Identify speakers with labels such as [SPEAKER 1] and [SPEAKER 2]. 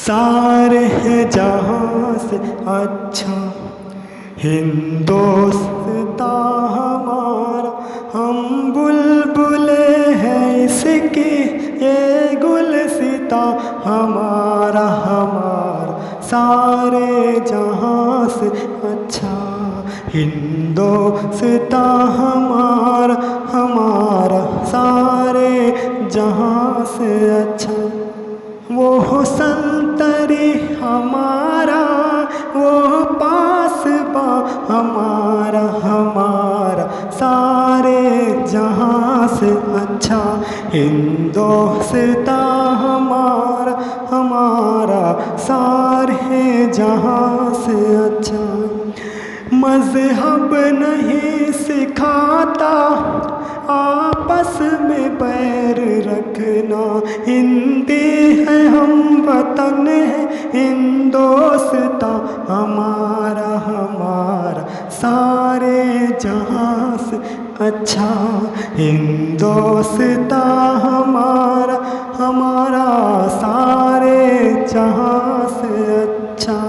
[SPEAKER 1] सारे जहाँ से अच्छा हिंदोस्तां हमारा, हम बुलबुले हैं इसकी, ये गुलसिता हमारा हमारा। सारे जहाँ से अच्छा हिंदोस्तां हमारा हमारा, सारे जहाँ से अच्छा। वो संतरी हमारा, वो पासबा हमारा हमारा, सारे जहाँ से अच्छा हिंदोस्तां हमारा हमारा, सारे जहाँ से अच्छा। मज़हब नहीं सिखाता आपस में बैर रखना, हिंदी है हम वतन है हिंदोस्तां हमारा हमारा, सारे जहाँ से अच्छा हिंदोस्तां हमारा हमारा, सारे जहाँ से अच्छा।